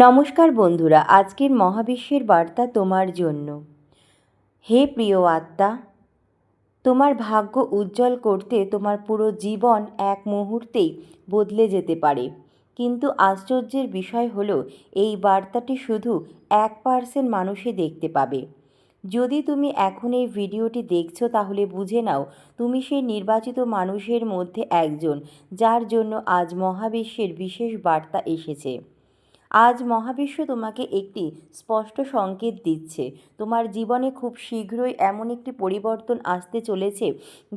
নমস্কার বন্ধুরা, আজকের মহাবিশ্বের বার্তা তোমার জন্য। হে প্রিয় আত্মা, তোমার ভাগ্য উজ্জ্বল করতে তোমার পুরো জীবন এক মুহূর্তেই বদলে যেতে পারে। কিন্তু আশ্চর্যের বিষয় হলো, এই বার্তাটি শুধু 1% মানুষই দেখতে পাবে। যদি তুমি এখন এই ভিডিওটি দেখছো, তাহলে বুঝে নাও তুমি সেই নির্বাচিত মানুষের মধ্যে একজন, যার জন্য আজ মহাবিশ্বের বিশেষ বার্তা এসেছে। আজ মহাবিশ্ব তোমাকে একটি স্পষ্ট সংকেত দিচ্ছে। তোমার জীবনে খুব শীঘ্রই এমন একটি পরিবর্তন আসতে চলেছে,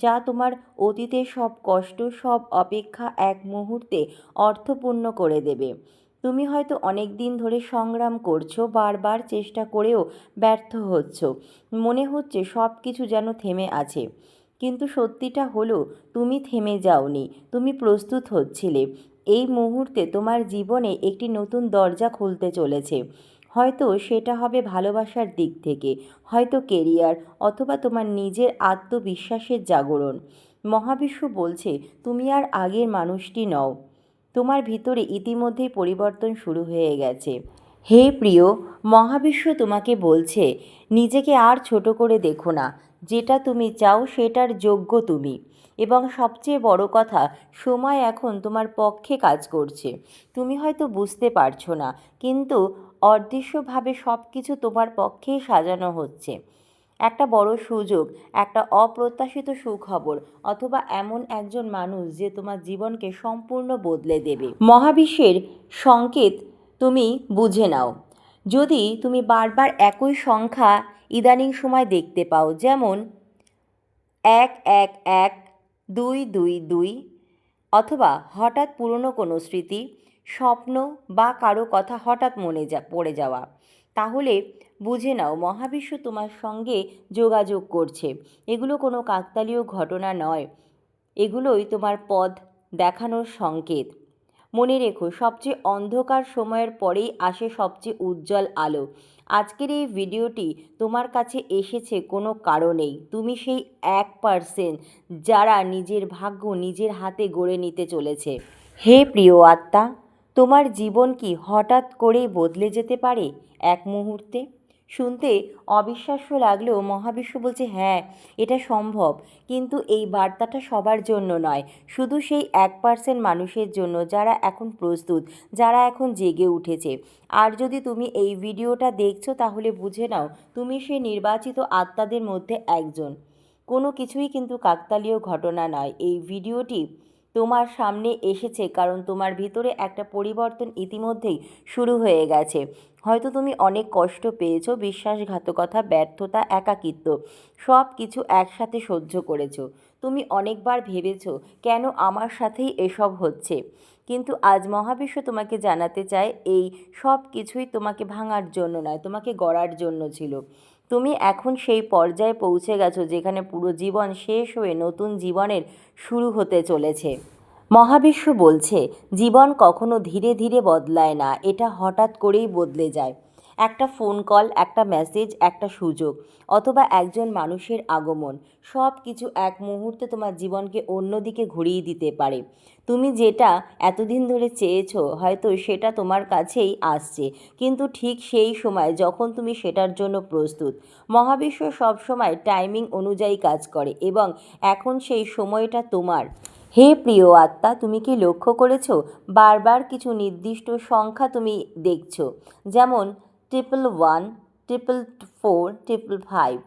যা তোমার অতীতের সব কষ্ট, সব অপেক্ষা এক মুহূর্তে অর্থপূর্ণ করে দেবে। তুমি হয়তো অনেক দিন ধরে সংগ্রাম করছো, বারবার চেষ্টা করেও ব্যর্থ হচ্ছ। মনে হচ্ছে সব কিছু যেন থেমে আছে। কিন্তু সত্যিটা হলো, তুমি থেমে যাওনি, তুমি প্রস্তুত হচ্ছিলে। এই মুহূর্তে তোমার জীবনে একটি নতুন দরজা খুলতে চলেছে। হয়তো সেটা হবে ভালোবাসার দিক থেকে, হয়তো কেরিয়ার, অথবা তোমার নিজের আত্মবিশ্বাসের জাগরণ। মহাবিশ্ব বলছে, তুমি আর আগের মানুষটি নও। তোমার ভিতরে ইতিমধ্যেই পরিবর্তন শুরু হয়ে গেছে। হে প্রিয়, মহাবিশ্ব তোমাকে বলছে, নিজেকে আর ছোট করে দেখো না। যেটা তুমি চাও সেটার যোগ্য তুমি। এবং সবচেয়ে বড় কথা, সময় এখন তোমার পক্ষে কাজ করছে। তুমি হয়তো বুঝতে পারছো না, কিন্তু অদৃশ্যভাবে সব কিছু তোমার পক্ষেই সাজানো হচ্ছে। একটা বড় সুযোগ, একটা অপ্রত্যাশিত সুখবর, অথবা এমন একজন মানুষ যে তোমার জীবনকে সম্পূর্ণ বদলে দেবে। মহাবিশ্বের সংকেত তুমি বুঝে নাও। যদি তুমি বারবার একই সংখ্যা ইদানিং সময় দেখতে পাও, যেমন 111, 222, অথবা হঠাৎ পুরনো কোনো স্মৃতি, স্বপ্ন বা কারো কথা হঠাৎ মনে পড়ে যাওয়া, তাহলে বুঝে নাও মহাবিশ্ব তোমার সঙ্গে যোগাযোগ করছে। এগুলো কোনো কাকতালীয় ঘটনা নয়, এগুলোই তোমার পথ দেখানোর সংকেত। মনে রেখো, সবচেয়ে অন্ধকার সময়ের পরেই আসে সবচেয়ে উজ্জ্বল আলো। আজকের এই ভিডিওটি তোমার কাছে এসেছে কোনো কারণেই। তুমি সেই 1% যারা নিজের ভাগ্য নিজের হাতে গড়ে নিতে চলেছে। হে প্রিয় আত্মা, তোমার জীবন কি হঠাৎ করেই বদলে যেতে পারে এক মুহূর্তে? শুনতে অবিশ্বাস্য লাগলেও মহাবিশ্ব বলছে, হ্যাঁ, এটা সম্ভব। কিন্তু এই বার্তাটা সবার জন্য নয়, শুধু সেই 1% মানুষের জন্য যারা এখন প্রস্তুত, যারা এখন জেগে উঠেছে। আর যদি তুমি এই ভিডিওটা দেখছো, তাহলে বুঝে নাও তুমি সেই নির্বাচিত আত্মাদের মধ্যে একজন। কোনো কিছুই কিন্তু কাকতালীয় ঘটনা নয়। এই ভিডিওটি তোমার সামনে এসেছে কারণ তোমার ভিতরে একটা পরিবর্তন ইতিমধ্যেই শুরু হয়ে গেছে। হয়তো তুমি অনেক কষ্ট পেয়েছো, বিশ্বাসঘাতকতা, ব্যর্থতা, একাকিত্ব, সব কিছু একসাথে সহ্য করেছো। তুমি অনেকবার ভেবেছো, কেন আমার সাথেই এসব হচ্ছে। কিন্তু আজ মহাবিশ্ব তোমাকে জানাতে চায়, এই সব কিছুই তোমাকে ভাঙার জন্য নয়, তোমাকে গড়ার জন্য ছিল। তুমি এখন সেই পর্যায়ে পৌঁছে গেছো যেখানে পুরো জীবন শেষ হয়ে নতুন জীবনের শুরু হতে চলেছে। মহাবিশ্ব বলছে, জীবন কখনো ধীরে ধীরে বদলায় না, এটা হঠাৎ করেই বদলে যায়। একটা ফোন কল, একটা মেসেজ, একটা সুযোগ, অথবা একজন মানুষের আগমন, সব কিছু এক মুহূর্তে তোমার জীবনকে অন্যদিকে ঘুরিয়ে দিতে পারে। তুমি যেটা এতদিন ধরে চেয়েছো, হয়তো সেটা তোমার কাছেই আসছে, কিন্তু ঠিক সেই সময় যখন তুমি সেটার জন্য প্রস্তুত। মহাবিশ্ব সবসময় টাইমিং অনুযায়ী কাজ করে, এবং এখন সেই সময়টা তোমার। হে প্রিয় আত্মা, তুমি কি লক্ষ্য করেছো, বারবার কিছু নির্দিষ্ট সংখ্যা তুমি দেখছো, যেমন 111, 444, 555,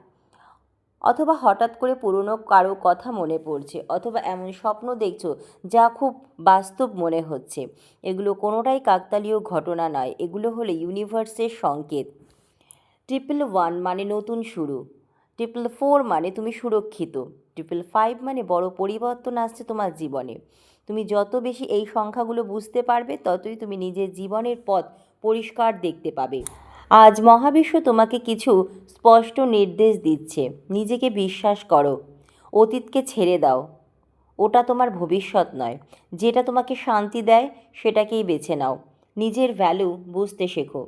অথবা হঠাৎ করে পুরনো কারো কথা মনে পড়ছে, অথবা এমন স্বপ্ন দেখছো যা খুব বাস্তব মনে হচ্ছে। এগুলো কোনোটাই কাকতালীয় ঘটনা নয়, এগুলো হলো ইউনিভার্সের সংকেত। 111 মানে নতুন শুরু, 444 মানে তুমি সুরক্ষিত, 555 মানে বড় পরিবর্তন আসছে তোমার জীবনে। তুমি যত বেশি এই সংখ্যাগুলো বুঝতে পারবে, ততই তুমি নিজের জীবনের পথ পরিষ্কার দেখতে পাবে। আজ মহাবিশ্ব তোমাকে কিছু স্পষ্ট নির্দেশ দিচ্ছে। নিজেকে বিশ্বাস করো, অতীতকে ছেড়ে দাও, ওটা তোমার ভবিষ্যৎ নয়। যেটা তোমাকে শান্তি দেয় সেটাকেই বেছে নাও। নিজের ভ্যালু বুঝতে শেখো।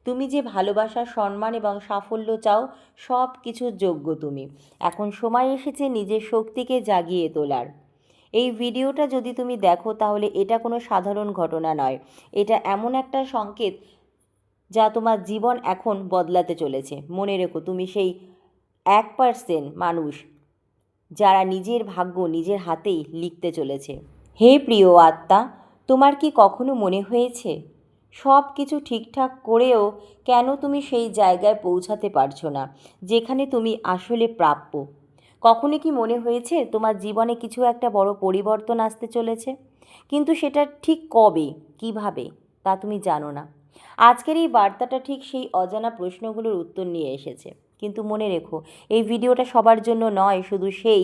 তুমি যে ভালোবাসা, সম্মান এবং সাফল্য চাও, সব কিছুর যোগ্য তুমি। এখন সময় এসেছে নিজের শক্তিকে জাগিয়ে তোলার। এই ভিডিওটা যদি তুমি দেখো, তাহলে এটা কোনো সাধারণ ঘটনা নয়, এটা এমন একটা সংকেত যা তোমার জীবন এখন বদলাতে চলেছে। মনে রেখো, তুমি সেই 1% মানুষ যারা নিজের ভাগ্য নিজের হাতেই লিখতে চলেছে। হে প্রিয় আত্মা, তোমার কি কখনো মনে হয়েছে সব কিছু ঠিকঠাক করেও কেন তুমি সেই জায়গায় পৌঁছাতে পারছো না যেখানে তুমি আসলে প্রাপ্য? কখনো কি মনে হয়েছে তোমার জীবনে কিছু একটা বড় পরিবর্তন আসতে চলেছে, কিন্তু সেটা ঠিক কবে, কিভাবে, তা তুমি জানো না? আজকের এই বার্তাটা ঠিক সেই অজানা প্রশ্নগুলোর উত্তর নিয়ে এসেছে। কিন্তু মনে রেখো, এই ভিডিওটা সবার জন্য নয়, শুধু সেই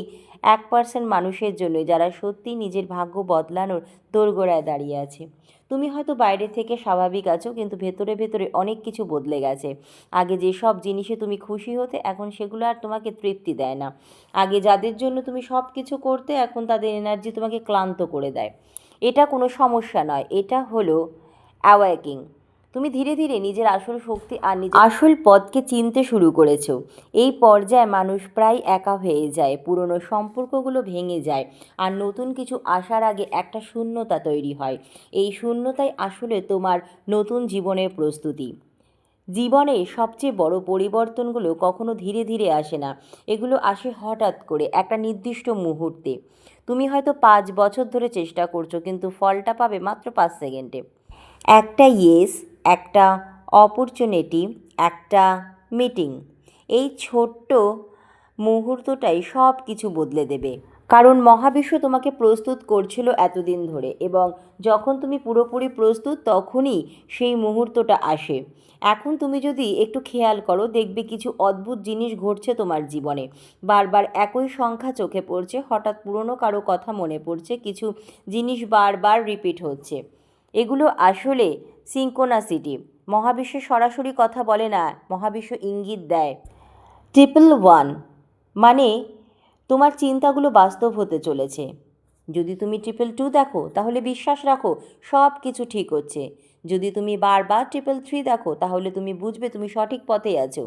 1% মানুষের জন্য যারা সত্যিই নিজের ভাগ্য বদলানোর দোরগোড়ায় দাঁড়িয়ে আছে। তুমি হয়তো বাইরে থেকে স্বাভাবিক আছো, কিন্তু ভেতরে ভেতরে অনেক কিছু বদলে গেছে। আগে যেসব জিনিসে তুমি খুশি হতে, এখন সেগুলো আর তোমাকে তৃপ্তি দেয় না। আগে যাদের জন্য তুমি সব কিছু করতে, এখন তাদের এনার্জি তোমাকে ক্লান্ত করে দেয়। এটা কোনো সমস্যা নয়, এটা হলো অ্যাওয়াকিং। তুমি ধীরে ধীরে নিজের আসল শক্তি আর নিজের আসল পথকে চিনতে শুরু করেছো। এই পর্যায়ে মানুষ প্রায় একা হয়ে যায়, পুরনো সম্পর্কগুলো ভেঙে যায়, আর নতুন কিছু আসার আগে একটা শূন্যতা তৈরি হয়। এই শূন্যতাই আসলে তোমার নতুন জীবনের প্রস্তুতি। জীবনে সবচেয়ে বড় পরিবর্তনগুলো কখনো ধীরে ধীরে আসে না, এগুলো আসে হঠাৎ করে একটা নির্দিষ্ট মুহূর্তে। তুমি হয়তো 5 বছর ধরে চেষ্টা করছো, কিন্তু ফলটা পাবে মাত্র 5 সেকেন্ডে। একটা ইয়েস, একটা অপরচুনিটি, একটা মিটিং, এই ছোট্ট মুহূর্তটাই সব কিছু বদলে দেবে। কারণ মহাবিশ্ব তোমাকে প্রস্তুত করছিল এতদিন ধরে, এবং যখন তুমি পুরোপুরি প্রস্তুত তখনই সেই মুহূর্তটা আসে। এখন তুমি যদি একটু খেয়াল করো, দেখবে কিছু অদ্ভুত জিনিস ঘটছে তোমার জীবনে। বারবার একই সংখ্যা চোখে পড়ছে, হঠাৎ পুরনো কারো কথা মনে পড়ছে, কিছু জিনিস বারবার রিপিট হচ্ছে। এগুলো আসলে সিঙ্কোনাসিটি। মহাবিশ্ব সরাসরি কথা বলে না, মহাবিশ্ব ইঙ্গিত দেয়। 111 মানে তোমার চিন্তাগুলো বাস্তব হতে চলেছে। যদি তুমি 222 দেখো, তাহলে বিশ্বাস রাখো সব কিছু ঠিক হচ্ছে। যদি তুমি বারবার 333 দেখো, তাহলে তুমি বুঝবে তুমি সঠিক পথেই আছো।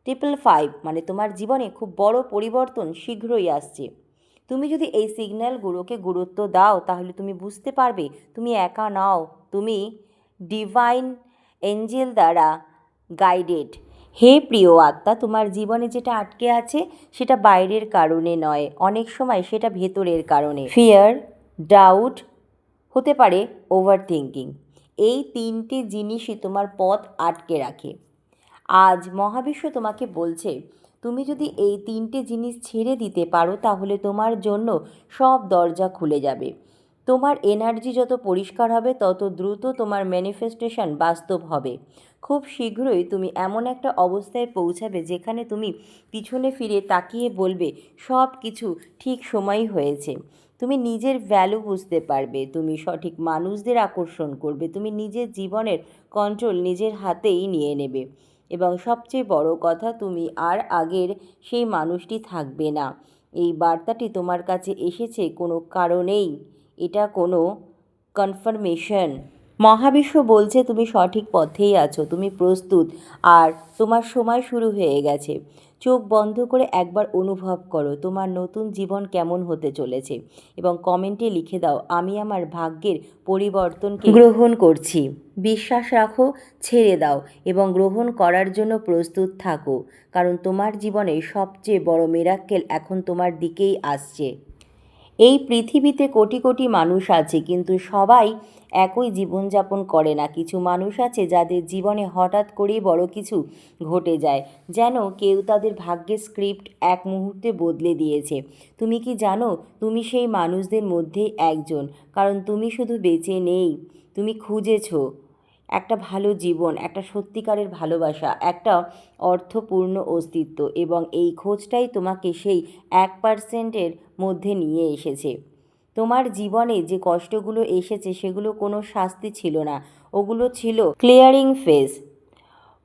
555 মানে তোমার জীবনে খুব বড় পরিবর্তন শীঘ্রই আসছে। তুমি যদি এই সিগন্যালগুলোকে গুরুত্ব দাও, তাহলে তুমি বুঝতে পারবে তুমি একা নও, তুমি ডিভাইন এঞ্জেল দ্বারা গাইডেড। হে প্রিয় আত্মা, তোমার জীবনে যেটা আটকে আছে সেটা বাইরের কারণে নয়, অনেক সময় সেটা ভেতরের কারণে। ফিয়ার, ডাউট, হতে পারে ওভার থিঙ্কিং। এই 3টে জিনিসই তোমার পথ আটকে রাখে। আজ মহাবিশ্ব তোমাকে বলছে, তুমি যদি এই 3টে জিনিস ছেড়ে দিতে পারো, তাহলে তোমার জন্য সব দরজা খুলে যাবে। তোমার এনার্জি যত পরিষ্কার হবে, তত দ্রুত তোমার ম্যানিফেস্টেশন বাস্তব হবে। খুব শীঘ্রই তুমি এমন একটা অবস্থায় পৌঁছাবে যেখানে তুমি পিছনে ফিরে তাকিয়ে বলবে, সব কিছু ঠিক সময়ই হয়েছে। তুমি নিজের ভ্যালু বুঝতে পারবে, তুমি সঠিক মানুষদের আকর্ষণ করবে, তুমি নিজের জীবনের কন্ট্রোল নিজের হাতেই নিয়ে নেবে, এবং সবচেয়ে বড় কথা, তুমি আর আগের সেই মানুষটি থাকবে না। এই বার্তাটি তোমার কাছে এসেছে কোনো কারণেই, এটা কোনো কনফার্মেশন। মহাবিশ্ব বলছে তুমি সঠিক পথেই আছো, তুমি প্রস্তুত, আর তোমার সময় শুরু হয়ে গেছে। চোখ বন্ধ করে একবার অনুভব করো তোমার নতুন জীবন কেমন হতে চলেছে, এবং কমেন্টে লিখে দাও, আমি আমার ভাগ্যের পরিবর্তনকে গ্রহণ করছি। বিশ্বাস রাখো, ছেড়ে দাও, এবং গ্রহণ করার জন্য প্রস্তুত থাকো, কারণ তোমার জীবনে সবচেয়ে বড় মিরাক্কেল এখন তোমার দিকেই আসছে। এই পৃথিবীতে কোটি কোটি মানুষ আছে, কিন্তু সবাই একই জীবনযাপন করে না। কিছু মানুষ আছে যাদের জীবনে হঠাৎ করেই বড় কিছু ঘটে যায়, যেন কেউ তাদের ভাগ্যের স্ক্রিপ্ট এক মুহূর্তে বদলে দিয়েছে। তুমি কি জানো, তুমি সেই মানুষদের মধ্যেই একজন, কারণ তুমি শুধু বেঁচে নেই, তুমি খুঁজেছো একটা ভালো জীবন, একটা সত্যিকারের ভালোবাসা, একটা অর্থপূর্ণ অস্তিত্ব, এবং এই খোঁজটাই তোমাকে সেই 1%-এর মধ্যে নিয়ে এসেছে। তোমার জীবনে যে কষ্টগুলো এসেছে সেগুলো কোনো শাস্তি ছিল না, ওগুলো ছিল ক্লিয়ারিং ফেজ।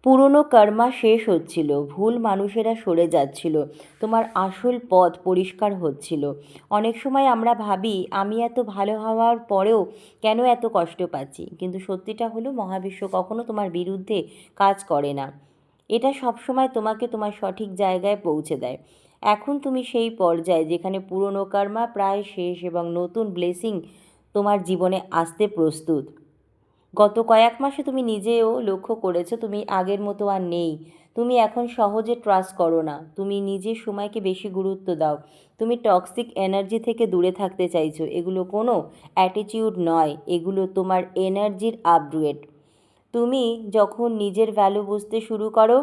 পুরনো কর্মা শেষ হচ্ছিল, ভুল মানুষেরা সরে যাচ্ছিল, তোমার আসল পথ পরিষ্কার হচ্ছিল। অনেক সময় আমরা ভাবি, আমি এত ভালো হওয়ার পরেও কেন এত কষ্ট পাচ্ছি, কিন্তু সত্যিটা হলো মহাবিশ্ব কখনো তোমার বিরুদ্ধে কাজ করে না, এটা সবসময় তোমাকে তোমার সঠিক জায়গায় পৌঁছে দেয়। এখন তুমি সেই পর্যায়ে যেখানে পুরনো কর্মা প্রায় শেষ এবং নতুন ব্লেসিং তোমার জীবনে আসতে প্রস্তুত। গত কয়েক মাসে তুমি নিজেও লক্ষ্য করেছো তুমি আগের মতো আর নেই। তুমি এখন সহজে ট্রাস্ট করো না, তুমি নিজের সময়কে বেশি গুরুত্ব দাও, তুমি টক্সিক এনার্জি থেকে দূরে থাকতে চাইছো। এগুলো কোনো অ্যাটিটিউড নয়, এগুলো তোমার এনার্জির আপগ্রেড। তুমি যখন নিজের ভ্যালু বুঝতে শুরু করো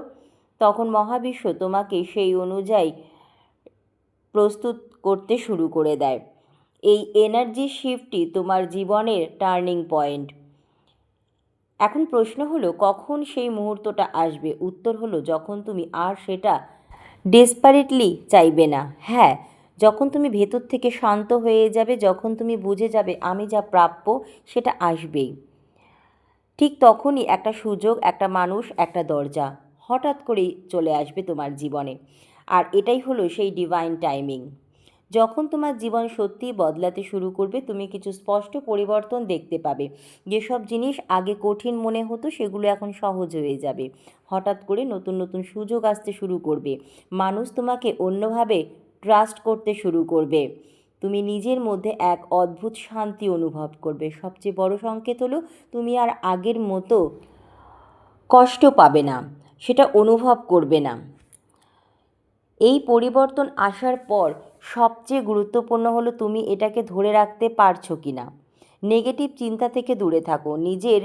তখন মহাবিশ্ব তোমাকে সেই অনুযায়ী প্রস্তুত করতে শুরু করে দেয়। এই এনার্জি শিফটই তোমার জীবনের টার্নিং পয়েন্ট। এখন প্রশ্ন হলো, কখন সেই মুহূর্তটা আসবে? উত্তর হলো, যখন তুমি আর সেটা ডেসপারেটলি চাইবে না। হ্যাঁ, যখন তুমি ভেতর থেকে শান্ত হয়ে যাবে, যখন তুমি বুঝে যাবে আমি যা প্রাপ্য সেটা আসবেই। ঠিক তখনই একটা সুযোগ, একটা মানুষ, একটা দরজা হঠাৎ করেই চলে আসবে তোমার জীবনে। আর এটাই হলো সেই ডিভাইন টাইমিং। যখন তোমার জীবন সত্যিই বদলাতে শুরু করবে, তুমি কিছু স্পষ্ট পরিবর্তন দেখতে পাবে। যেসব জিনিস আগে কঠিন মনে হতো সেগুলো এখন সহজ হয়ে যাবে। হঠাৎ করে নতুন নতুন সুযোগ আসতে শুরু করবে। মানুষ তোমাকে অন্যভাবে ট্রাস্ট করতে শুরু করবে। তুমি নিজের মধ্যে এক অদ্ভুত শান্তি অনুভব করবে। সবচেয়ে বড় সংকেত হলো, তুমি আর আগের মতো কষ্ট পাবে না, সেটা অনুভব করবে না। এই পরিবর্তন আসার পর সবচেয়ে গুরুত্বপূর্ণ হলো তুমি এটাকে ধরে রাখতে পারছো কি না। নেগেটিভ চিন্তা থেকে দূরে থাকো, নিজের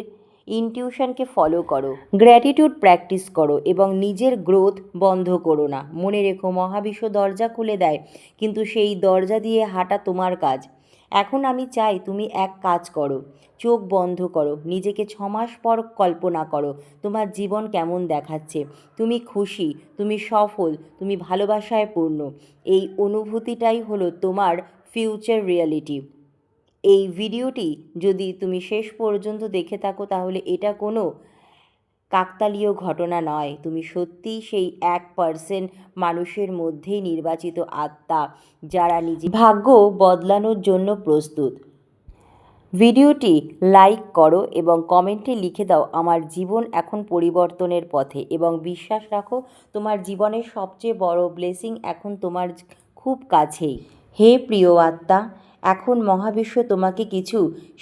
ইনটিউশনকে ফলো করো, গ্র্যাটিটিউড প্র্যাকটিস করো এবং নিজের গ্রোথ বন্ধ করো না। মনে রেখো, মহাবিশ্ব দরজা খুলে দেয়, কিন্তু সেই দরজা দিয়ে হাঁটা তোমার কাজ। এখন আমি চাই তুমি এক কাজ করো, চোখ বন্ধ করো, নিজেকে 6 মাস পর কল্পনা করো তোমার জীবন কেমন দেখাচ্ছে। তুমি খুশি, তুমি সফল, তুমি ভালোবাসায় পূর্ণ। এই অনুভূতিটাই হলো তোমার ফিউচার রিয়ালিটি। এই ভিডিওটি যদি তুমি শেষ পর্যন্ত দেখে থাকো তাহলে এটা কোনো কাকতালীয় ঘটনা নয়। তুমি সত্যিই সেই 1% মানুষের মধ্যেই নির্বাচিত আত্মা যারা নিজে ভাগ্য বদলানোর জন্য প্রস্তুত। ভিডিওটি লাইক করো এবং কমেন্টে লিখে দাও, আমার জীবন এখন পরিবর্তনের পথে, এবং বিশ্বাস রাখো তোমার জীবনের সবচেয়ে বড় ব্লেসিং এখন তোমার খুব কাছেই। হে প্রিয় আত্মা, এখন মহাবিশ্ব তোমাকে কিছু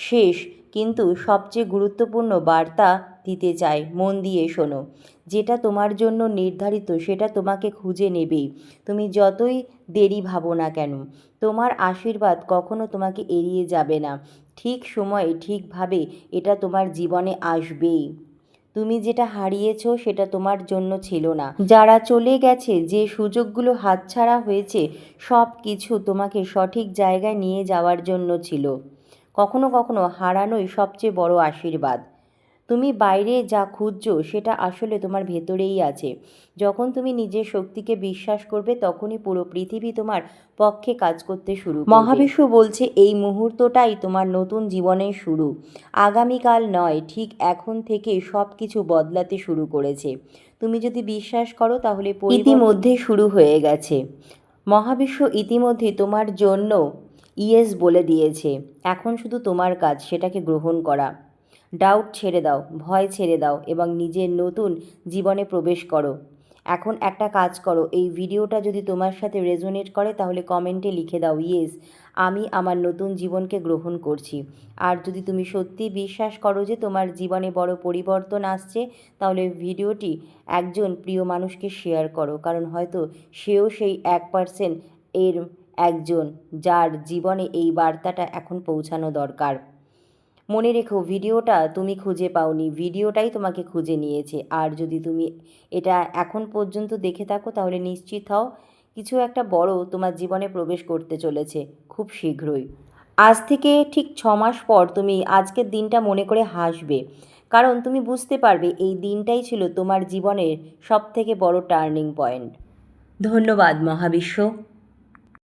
শেষ কিন্তু সবচেয়ে গুরুত্বপূর্ণ বার্তা দিতে চায়। মন দিয়ে শোনো। যেটা তোমার জন্য নির্ধারিত সেটা তোমাকে খুঁজে নেবেই, তুমি যতই দেরি ভাবো না কেন। তোমার আশীর্বাদ কখনো তোমাকে এড়িয়ে যাবে না। ঠিক সময়ে ঠিকভাবে এটা তোমার জীবনে আসবেই। তুমি যেটা হারিয়েছো সেটা তোমার জন্য ছিল না, যারা চলে গেছে, যে সুযোগগুলো হাতছাড়া হয়েছে, সব কিছু তোমাকে সঠিক জায়গায় নিয়ে যাওয়ার জন্য ছিল। কখনো কখনো হারানোই সবচেয়ে বড় আশীর্বাদ। তুমি বাইরে যা খুঁজছো সেটা আসলে তোমার ভেতরেই আছে। যখন তুমি নিজের শক্তিকে বিশ্বাস করবে তখনই পুরো পৃথিবী তোমার পক্ষে কাজ করতে শুরু করবে। মহাবিশ্ব বলছে এই মুহূর্তটাই তোমার নতুন জীবনের শুরু। আগামীকাল নয়, ঠিক এখন থেকেই সব কিছু বদলাতে শুরু করেছে। তুমি যদি বিশ্বাস করো তাহলে ইতিমধ্যেই শুরু হয়ে গেছে। মহাবিশ্ব ইতিমধ্যে তোমার জন্য ইয়েস বলে দিয়েছে। এখন শুধু তোমার কাজ সেটাকে গ্রহণ করা। ডাউট ছেড়ে দাও, ভয় ছেড়ে দাও এবং নিজের নতুন জীবনে প্রবেশ করো। এখন একটা কাজ করো, এই ভিডিওটা যদি তোমার সাথে রেজোনেট করে তাহলে কমেন্টে লিখে দাও, ইয়েস, আমি আমার নতুন জীবনকে গ্রহণ করছি। আর যদি তুমি সত্যি বিশ্বাস করো যে তোমার জীবনে বড় পরিবর্তন আসছে, তাহলে ভিডিওটি একজন প্রিয় মানুষকে শেয়ার করো, কারণ হয়তো সেও সেই 1% এর একজন যার জীবনে এই বার্তাটা এখন পৌঁছানো দরকার। মনে রেখো, ভিডিওটা তুমি খুঁজে পাওনি, ভিডিওটাই তোমাকে খুঁজে নিয়েছে। আর যদি তুমি এটা এখন পর্যন্ত দেখে থাকো তাহলে নিশ্চিত হও কিছু একটা বড় তোমার জীবনে প্রবেশ করতে চলেছে খুব শীঘ্রই। আজ থেকে ঠিক 6 মাস পর তুমি আজকের দিনটা মনে করে হাসবে, কারণ তুমি বুঝতে পারবে এই দিনটাই ছিল তোমার জীবনের সবথেকে বড় টার্নিং পয়েন্ট। ধন্যবাদ মহাবিশ্ব।